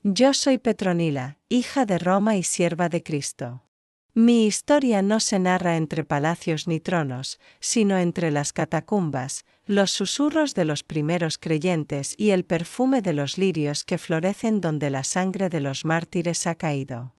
Yo soy Petronila, hija de Roma y sierva de Cristo. Mi historia no se narra entre palacios ni tronos, sino entre las catacumbas, los susurros de los primeros creyentes y el perfume de los lirios que florecen donde la sangre de los mártires ha caído.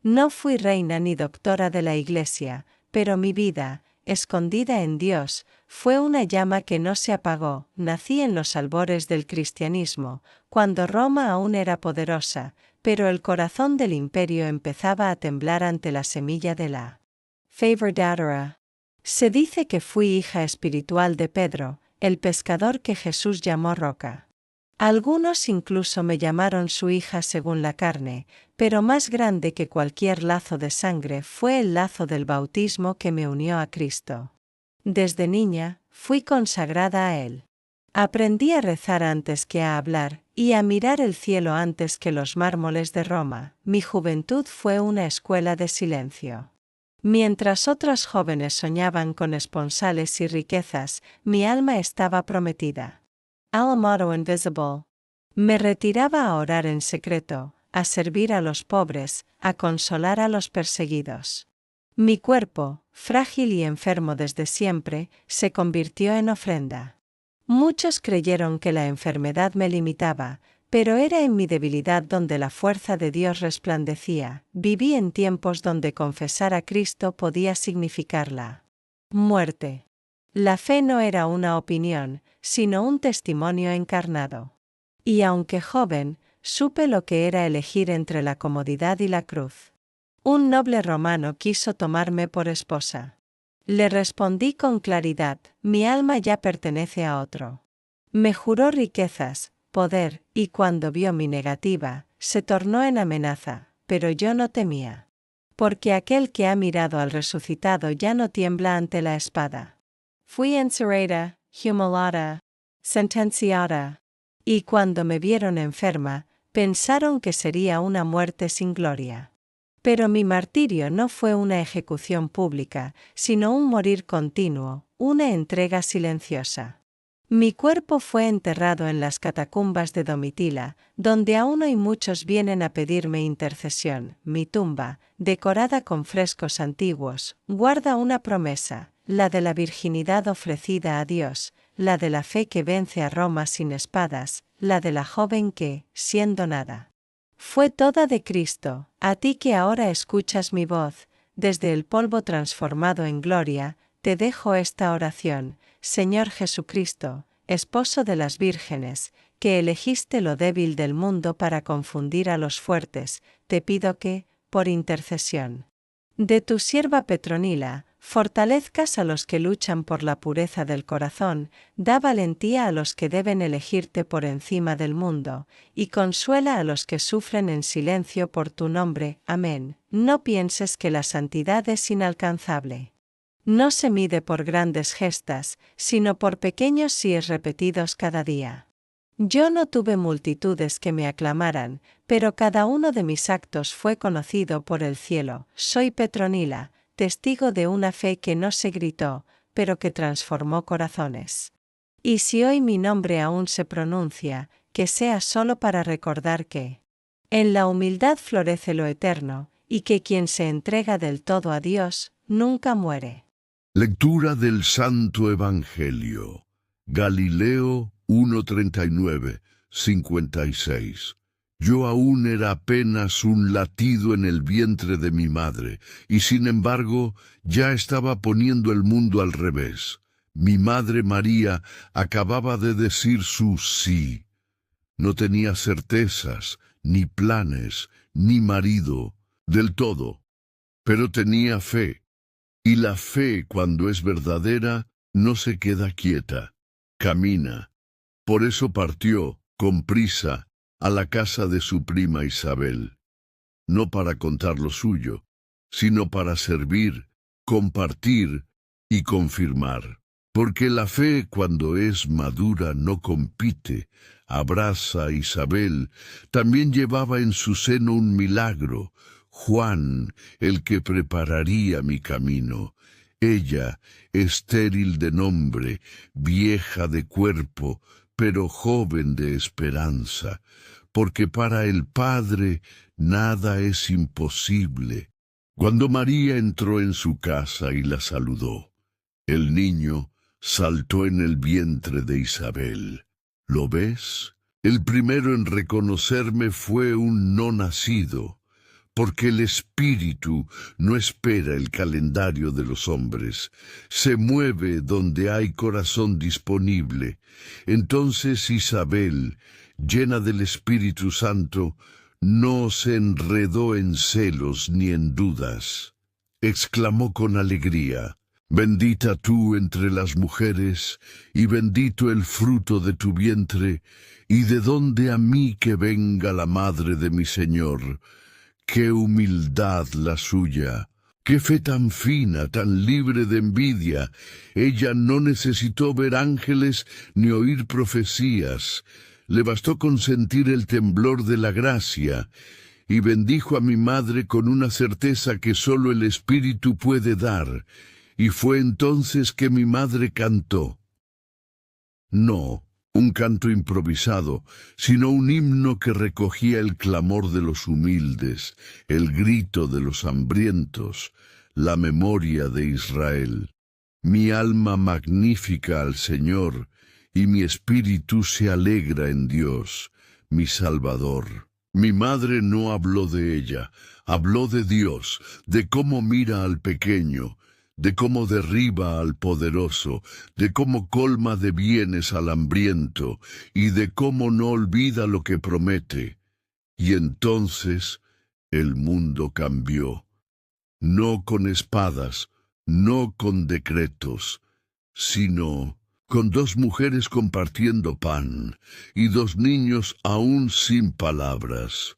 No fui reina ni doctora de la Iglesia, pero mi vida, escondida en Dios, fue una llama que no se apagó. Nací en los albores del cristianismo, cuando Roma aún era poderosa, pero el corazón del imperio empezaba a temblar ante la semilla de la fe verdadera. Se dice que fui hija espiritual de Pedro, el pescador que Jesús llamó roca. Algunos incluso me llamaron su hija según la carne, pero más grande que cualquier lazo de sangre fue el lazo del bautismo que me unió a Cristo. Desde niña, fui consagrada a Él. Aprendí a rezar antes que a hablar, y a mirar el cielo antes que los mármoles de Roma. Mi juventud fue una escuela de silencio. Mientras otras jóvenes soñaban con esponsales y riquezas, mi alma estaba prometida. Al motto invisible. Me retiraba a orar en secreto, a servir a los pobres, a consolar a los perseguidos. Mi cuerpo, frágil y enfermo desde siempre, se convirtió en ofrenda. Muchos creyeron que la enfermedad me limitaba, pero era en mi debilidad donde la fuerza de Dios resplandecía. Viví en tiempos donde confesar a Cristo podía significar la muerte. La fe no era una opinión, sino un testimonio encarnado. Y aunque joven, supe lo que era elegir entre la comodidad y la cruz. Un noble romano quiso tomarme por esposa. Le respondí con claridad: mi alma ya pertenece a otro. Me juró riquezas, poder, y cuando vio mi negativa, se tornó en amenaza, pero yo no temía. Porque aquel que ha mirado al resucitado ya no tiembla ante la espada. Fui encerrada, humillada, sentenciada. Y cuando me vieron enferma, pensaron que sería una muerte sin gloria. Pero mi martirio no fue una ejecución pública, sino un morir continuo, una entrega silenciosa. Mi cuerpo fue enterrado en las catacumbas de Domitila, donde aún hoy muchos vienen a pedirme intercesión. Mi tumba, decorada con frescos antiguos, guarda una promesa, la de la virginidad ofrecida a Dios, la de la fe que vence a Roma sin espadas, la de la joven que, siendo nada, fue toda de Cristo. A ti que ahora escuchas mi voz, desde el polvo transformado en gloria, te dejo esta oración: Señor Jesucristo, esposo de las vírgenes, que elegiste lo débil del mundo para confundir a los fuertes, te pido que, por intercesión de tu sierva Petronila, fortalezcas a los que luchan por la pureza del corazón, da valentía a los que deben elegirte por encima del mundo, y consuela a los que sufren en silencio por tu nombre. Amén. No pienses que la santidad es inalcanzable. No se mide por grandes gestas, sino por pequeños síes repetidos cada día. Yo no tuve multitudes que me aclamaran, pero cada uno de mis actos fue conocido por el cielo. Soy Petronila, testigo de una fe que no se gritó, pero que transformó corazones. Y si hoy mi nombre aún se pronuncia, que sea solo para recordar que en la humildad florece lo eterno, y que quien se entrega del todo a Dios, nunca muere. Lectura del Santo Evangelio. Galileo 1:39, 56. Yo aún era apenas un latido en el vientre de mi madre, y sin embargo ya estaba poniendo el mundo al revés. Mi madre María acababa de decir su sí. No tenía certezas, ni planes, ni marido, del todo, pero tenía fe. Y la fe, cuando es verdadera, no se queda quieta, camina. Por eso partió, con prisa, a la casa de su prima Isabel, no para contar lo suyo, sino para servir, compartir y confirmar. Porque la fe, cuando es madura, no compite, abraza a Isabel. También llevaba en su seno un milagro, Juan, el que prepararía mi camino. Ella, estéril de nombre, vieja de cuerpo, pero joven de esperanza, porque para el Padre nada es imposible. Cuando María entró en su casa y la saludó, el niño saltó en el vientre de Isabel. ¿Lo ves? El primero en reconocerme fue un no nacido, porque el Espíritu no espera el calendario de los hombres, se mueve donde hay corazón disponible. Entonces Isabel, llena del Espíritu Santo, no se enredó en celos ni en dudas. Exclamó con alegría: «Bendita tú entre las mujeres, y bendito el fruto de tu vientre, y de dónde a mí que venga la madre de mi Señor». ¡Qué humildad la suya! ¡Qué fe tan fina, tan libre de envidia! Ella no necesitó ver ángeles ni oír profecías. Le bastó con sentir el temblor de la gracia, y bendijo a mi madre con una certeza que sólo el Espíritu puede dar. Y fue entonces que mi madre cantó. No un canto improvisado, sino un himno que recogía el clamor de los humildes, el grito de los hambrientos, la memoria de Israel. Mi alma magnifica al Señor, y mi espíritu se alegra en Dios, mi Salvador. Mi madre no habló de ella, habló de Dios, de cómo mira al pequeño, de cómo derriba al poderoso, de cómo colma de bienes al hambriento, y de cómo no olvida lo que promete. Y entonces el mundo cambió, no con espadas, no con decretos, sino con dos mujeres compartiendo pan, y dos niños aún sin palabras,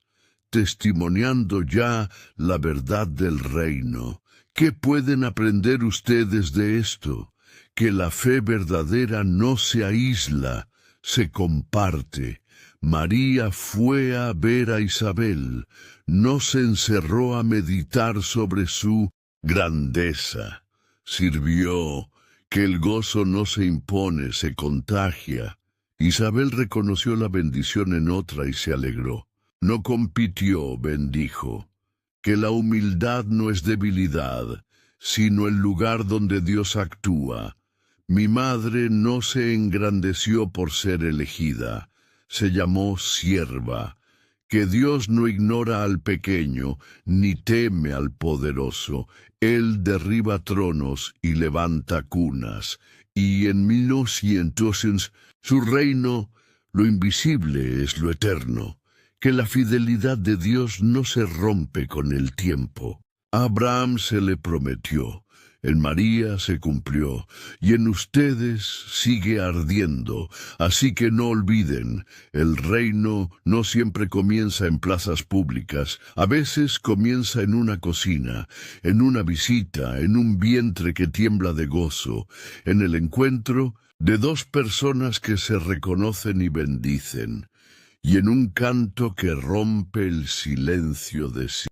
testimoniando ya la verdad del reino. ¿Qué pueden aprender ustedes de esto? Que la fe verdadera no se aísla, se comparte. María fue a ver a Isabel, no se encerró a meditar sobre su grandeza. Sirvió, que el gozo no se impone, se contagia. Isabel reconoció la bendición en otra y se alegró. No compitió, bendijo. Que la humildad no es debilidad, sino el lugar donde Dios actúa. Mi madre no se engrandeció por ser elegida, se llamó sierva. Que Dios no ignora al pequeño, ni teme al poderoso. Él derriba tronos y levanta cunas. Y en 1900, su reino, lo invisible es lo eterno. Que la fidelidad de Dios no se rompe con el tiempo. A Abraham se le prometió, en María se cumplió, y en ustedes sigue ardiendo. Así que no olviden, el reino no siempre comienza en plazas públicas, a veces comienza en una cocina, en una visita, en un vientre que tiembla de gozo, en el encuentro de dos personas que se reconocen y bendicen, y en un canto que rompe el silencio de sí.